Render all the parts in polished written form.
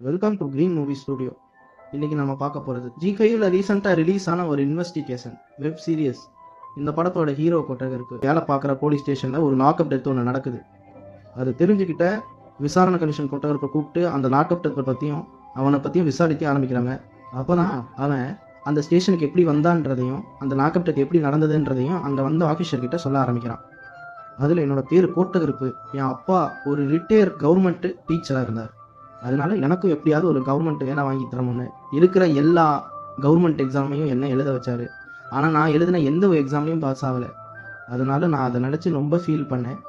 Welcome to green movie studio. இன்னைக்கு நம்ம பார்க்க போகிறது ஜி5ல ரீசெண்டாக ரிலீஸ் ஆன ஒரு இன்வெஸ்டிகேஷன் வெப் சீரியஸ். இந்த படத்தோட ஹீரோ கொட்டகருக்கு வேலை பார்க்குற போலீஸ் ஸ்டேஷனில் ஒரு லாக்அப் டெத் ஒன்று நடக்குது. அது தெரிஞ்சுக்கிட்ட விசாரணை கமிஷன் கொட்டகருக்கு கூப்பிட்டு அந்த லாக்அப் டெத்தை பற்றியும் அவனை பற்றியும் விசாரிக்க ஆரம்பிக்கிறாங்க. அப்போ தான் அவன் அந்த ஸ்டேஷனுக்கு எப்படி வந்தான்றதையும் அந்த லாக்அப் டெத் எப்படி நடந்ததுன்றதையும் அங்கே வந்த ஆஃபீஸர் கிட்ட சொல்ல ஆரம்பிக்கிறான். அதில் என்னோட பேர் கோட்டகருப்பு. என் அப்பா ஒரு ரிட்டையர் கவர்மெண்ட் டீச்சராக இருந்தார். அதனால எனக்கும் எப்படியாவது ஒரு கவர்மெண்ட் வேலை வாங்கி தரணும்னு இருக்கிற எல்லா கவர்மெண்ட் எக்ஸாமையும் என்ன எழுத வச்சாரு. ஆனால் நான் எழுதின எந்த ஒரு எக்ஸாம்லையும் பாஸ் ஆகலை. அதனால நான் அதை நினச்சி ரொம்ப ஃபீல் பண்ணேன்.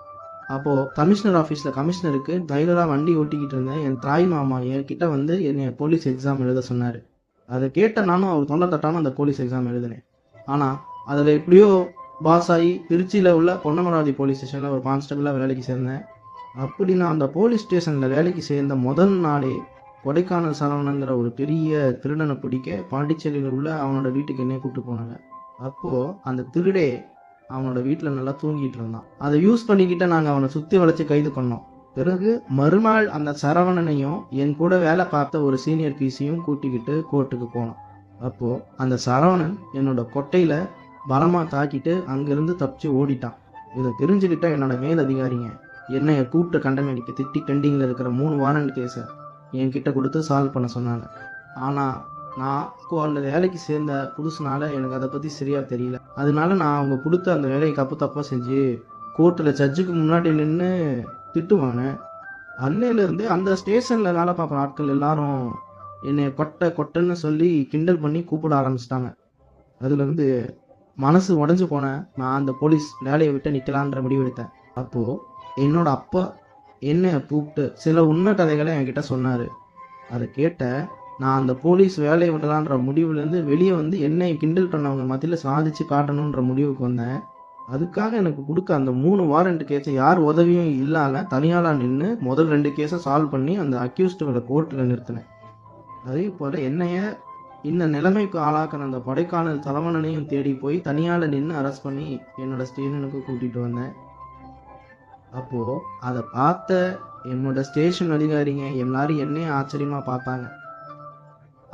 அப்போது கமிஷனர் ஆஃபீஸில் கமிஷனருக்கு தைரியராக வண்டி ஓட்டிக்கிட்டு இருந்தேன் என் தாய் மாமா என்கிட்ட வந்து என்னை போலீஸ் எக்ஸாம் எழுத சொன்னார். அதை கேட்ட நானும் அவர் தொண்டை தட்டாமல் அந்த போலீஸ் எக்ஸாம் எழுதினேன். ஆனால் அதில் எப்படியோ பாஸ் ஆகி திருச்சியில் உள்ள பொன்னமராவதி போலீஸ் ஸ்டேஷனில் ஒரு கான்ஸ்டபிளாக வேலைக்கு சேர்ந்தேன். அப்படி நான் அந்த போலீஸ் ஸ்டேஷனில் வேலைக்கு சேர்ந்த முதல் நாளே கொடைக்கானல் சரவணங்கிற ஒரு பெரிய திருடனை பிடிக்க பாண்டிச்சேரியில் உள்ள அவனோட வீட்டுக்கு என்னைய கூப்பிட்டு போனாங்க. அப்போது அந்த திருடே அவனோட வீட்டில் நல்லா தூங்கிட்டு இருந்தான். அதை யூஸ் பண்ணிக்கிட்ட நாங்கள் அவனை சுற்றி வளைச்சி கைது பண்ணோம். பிறகு மறுநாள் அந்த சரவணனையும் என் கூட வேலை பார்த்த ஒரு சீனியர் பிசியும் கூட்டிக்கிட்டு கோர்ட்டுக்கு போனோம். அப்போது அந்த சரவணன் என்னோட கொட்டையில் பலமாக தாக்கிட்டு அங்கேருந்து தப்பிச்சு ஓடிட்டான். இதை தெரிஞ்சுக்கிட்ட என்னோட மேலதிகாரிங்க என்னைய கூப்பிட்டு கண்டமேடிக்கு திட்டி பெண்டிங்கில் இருக்கிற 3 வாரண்ட் கேஸை என்கிட்ட கொடுத்து சால்வ் பண்ண சொன்னாங்க. ஆனால் நான் அந்த வேலைக்கு சேர்ந்த புதுசுனால எனக்கு அதை பற்றி சரியாக தெரியல. அதனால நான் அவங்க கொடுத்த அந்த வேலையை தப்பாக செஞ்சு கோர்ட்டில் ஜட்ஜுக்கு முன்னாடி நின்று திட்டுவானேன். அன்னையிலேருந்து அந்த ஸ்டேஷனில் வேலை பார்க்குற ஆட்கள் எல்லாரும் என்னை கொட்டைன்னு சொல்லி கிண்டல் பண்ணி கூப்பிட ஆரம்பிச்சிட்டாங்க. அதுலேருந்து மனசு உடஞ்சி போனேன். நான் அந்த போலீஸ் வேலையை விட்டு நிற்கலான்ற முடிவு எடுத்தேன். அப்போது என்னோட அப்பா என்னை கூப்பிட்டு சில உண்மை கதைகளை என்கிட்ட சொன்னார். அதை கேட்ட நான் அந்த போலீஸ் வேலையை விடலான்ற முடிவுலேருந்து வெளியே வந்து என்னை கிண்டல் பண்ணவங்க மத்தியில் சாதிச்சு காட்டணுன்ற முடிவுக்கு வந்தேன். அதுக்காக எனக்கு கொடுக்க அந்த 3 வாரண்ட் கேஸை யார் உதவியும் இல்லாமல் தனியாளாக நின்று முதல் 2 கேஸை சால்வ் பண்ணி அந்த அக்யூஸ்டுகளை கோர்ட்டில் நிறுத்தினேன். அதே போல் என்னைய இந்த நிலைமைக்கு ஆளாக்கின அந்த கொடைக்கானல் தலைவனையும் தேடி போய் தனியால் நின்று அரெஸ்ட் பண்ணி என்னோட ஸ்டேஷனுக்கு கூட்டிகிட்டு வந்தேன். அப்போது அதை பார்த்த என்னோட ஸ்டேஷன் அதிகாரிங்க எல்லாரும் என்னையும் ஆச்சரியமாக பார்த்தாங்க.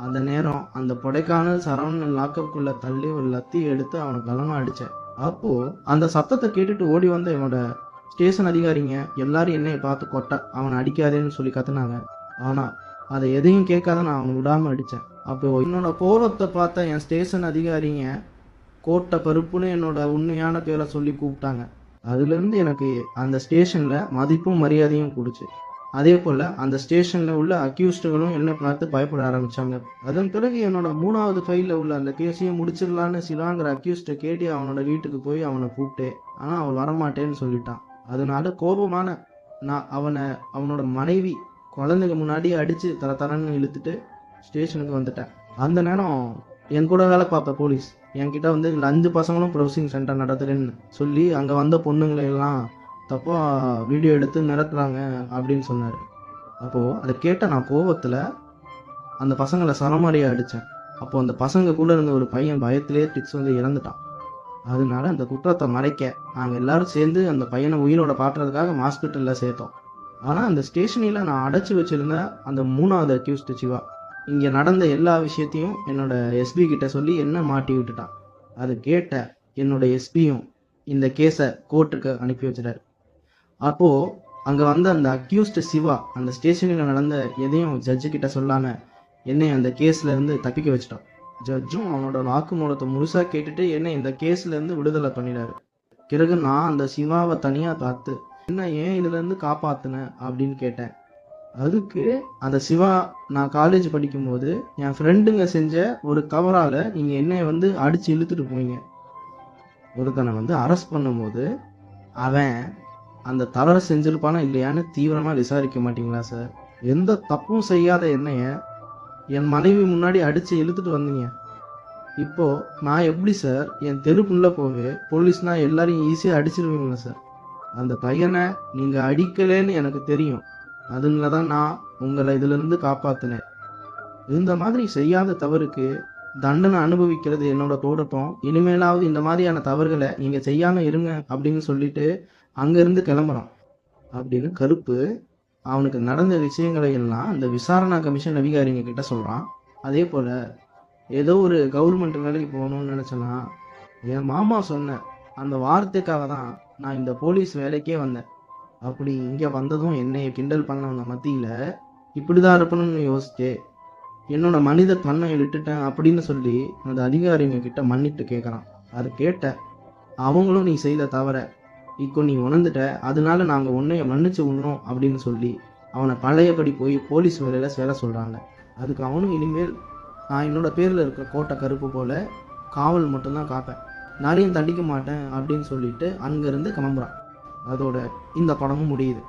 அந்த நேரம் அந்த கொடைக்கானல் சரவணன் லாக்கப்புக்குள்ளே தள்ளி ஒரு லத்தி எடுத்து அவனை கலமாக அடித்தேன். அப்போது அந்த சத்தத்தை கேட்டுட்டு ஓடி வந்த என்னோட ஸ்டேஷன் அதிகாரிங்க எல்லாரும் என்னையை பார்த்து கொட்ட அவனை அடிக்காதேன்னு சொல்லி கத்துனாங்க. ஆனால் அதை எதையும் கேட்காத நான் அவனை விடாமல் அடித்தேன். அப்போது என்னோட கோபத்தை பார்த்த என் ஸ்டேஷன் அதிகாரிங்க கோட்டை பருப்புன்னு என்னோட உண்மையான பேரை சொல்லி கூப்பிட்டாங்க. அதுலேருந்து எனக்கு அந்த ஸ்டேஷனில் மதிப்பும் மரியாதையும் கொடுச்சு. அதே போல் அந்த ஸ்டேஷனில் உள்ள அக்யூஸ்டுகளும் என்னை பார்த்து பயப்பட ஆரம்பித்தாங்க. அதன் பிறகு என்னோட 3வது ஃபைலில் உள்ள அந்த கேஸையும் முடிச்சிடலான்னு சிலாங்கிற அக்யூஸ்ட்டை கேட்டு அவனோட வீட்டுக்கு போய் அவனை கூப்பிட்டேன். ஆனால் அவன் வரமாட்டேன்னு சொல்லிட்டான். அதனால கோபமான நான் அவனோட மனைவி குழந்தைங்க முன்னாடி அடித்து தரன்னு இழுத்துட்டு ஸ்டேஷனுக்கு வந்துட்டேன். அந்த நேரம் என் கூட வேலை பார்த்த போலீஸ் என்கிட்ட வந்து இந்த 5 பசங்களும் ப்ரொசஸிங் சென்டர் நடத்துறேன்னு சொல்லி அங்கே வந்த பொண்ணுங்களெல்லாம் தப்பாக வீடியோ எடுத்து நடத்துகிறாங்க அப்படின்னு சொன்னார். அப்போது அதை கேட்ட நான் கோபத்தில் அந்த பசங்களை சரமாரியாக அடித்தேன். அப்போது அந்த பசங்க கூட இருந்த ஒரு பையன் பயத்திலே டிக்ஸ் வந்து இறந்துட்டான். அதனால அந்த குற்றத்தை மறைக்க நாங்கள் எல்லோரும் சேர்ந்து அந்த பையனை உயிரோட காட்டுறதுக்காக ஹாஸ்பிட்டலில் சேர்த்தோம். ஆனால் அந்த ஸ்டேஷனில் நான் அடைச்சி வச்சுருந்த அந்த 3வது அக்யூஸ்டு சிவா இங்கே நடந்த எல்லா விஷயத்தையும் என்னோட எஸ்பி கிட்ட சொல்லி என்ன மாட்டி விட்டுட்டான். அதை கேட்ட என்னோட எஸ்பியும் இந்த கேஸை கோர்ட்டுக்கு அனுப்பி வச்சிட்டார். அப்போது அங்கே வந்த அந்த அக்யூஸ்டு சிவா அந்த ஸ்டேஷனில் நடந்த எதையும் ஜட்ஜு கிட்ட சொல்லாமல் என்னை அந்த கேஸ்லேருந்து தப்பிக்க வச்சிட்டான். ஜட்ஜும் அவனோட வாக்குமூலத்தை முழுசாக கேட்டுட்டு என்னை இந்த கேஸ்லேருந்து விடுதலை பண்ணிடாரு. பிறகு நான் அந்த சிவாவை தனியாக பார்த்து என்ன ஏன் இதுலேருந்து காப்பாற்றினேன் அப்படின்னு கேட்டேன். அதுக்கு அந்த சிவா நான் காலேஜ் படிக்கும்போது என் ஃப்ரெண்டுங்க செஞ்ச ஒரு கவரால் நீங்கள் என்னை வந்து அடித்து இழுத்துட்டு போனீங்க. ஒருத்தனை வந்து அரெஸ்ட் பண்ணும்போது அவன் அந்த தவறை செஞ்சிருப்பானா இல்லையான்னு தீவிரமாக விசாரிக்க மாட்டீங்களா சார்? எந்த தப்பும் செய்யாத என்னைய என் மனைவி முன்னாடி அடித்து இழுத்துட்டு வந்தீங்க. இப்போது நான் எப்படி சார் என் தெருக்குள்ளே போவே போலீஸ்னால் எல்லாரையும் ஈஸியாக அடிச்சிருவீங்களா சார்? அந்த பையனை நீங்கள் அடிக்கலேன்னு எனக்கு தெரியும். அதுங்கள தான் நான் உங்களை இதிலிருந்து காப்பாற்றினேன். இந்த மாதிரி செய்யாத தவறுக்கு தண்டனை அனுபவிக்கிறது என்னோட தோடட்டும். இனிமேலாவது இந்த மாதிரியான தவறுகளை நீங்கள் செய்யாமல் இருங்க அப்படின்னு சொல்லிட்டு அங்கேருந்து கிளம்புறான். அப்படின்னு கருப்பு அவனுக்கு நடந்த விஷயங்களை எல்லாம் அந்த விசாரணா கமிஷன் அதிகாரிங்க கிட்ட சொல்கிறான். அதே போல் ஏதோ ஒரு கவர்மெண்ட் வேலைக்கு போகணும்னு நினச்சேன்னா என் மாமா சொன்ன அந்த வார்த்தைக்காக தான் நான் இந்த போலீஸ் வேலைக்கே வந்தேன். அப்படி இங்கே வந்ததும் என்னை கிண்டல் பண்ணவங்க மத்தியில் இப்படி தான் இருப்பணும்னு யோசிச்சு என்னோட மனித தன்மையை விட்டுட்டேன் அப்படின்னு சொல்லி அந்த அதிகாரிங்க கிட்ட மன்னிட்டு கேட்குறான். அதை கேட்ட அவங்களும் நீ செய்த தவிர இப்போ நீ உணர்ந்துட்ட, அதனால நாங்கள் உன்னைய மன்னிச்சு விடுறோம் அப்படின்னு சொல்லி அவனை பழையபடி போய் போலீஸ் வேலையில் சேர சொல்கிறாங்க. அதுக்கு அவனும் இனிமேல் நான் என்னோட பேரில் இருக்க கோட்டை கருப்பு போல் காவல் மட்டும்தான் காப்பேன், யாரையும் தண்டிக்க மாட்டேன் அப்படின்னு சொல்லிட்டு அங்கேருந்து கிளம்புறான். அதோட இந்த படமும் முடியுது.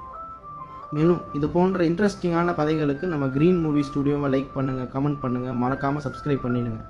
மேலும் இது போன்ற இன்ட்ரெஸ்டிங்கான கதைகளுக்கு நம்ம கிரீன் மூவி ஸ்டுடியோவை லைக் பண்ணுங்கள், கமெண்ட் பண்ணுங்கள், மறக்காமல் சப்ஸ்கிரைப் பண்ணிடுங்க.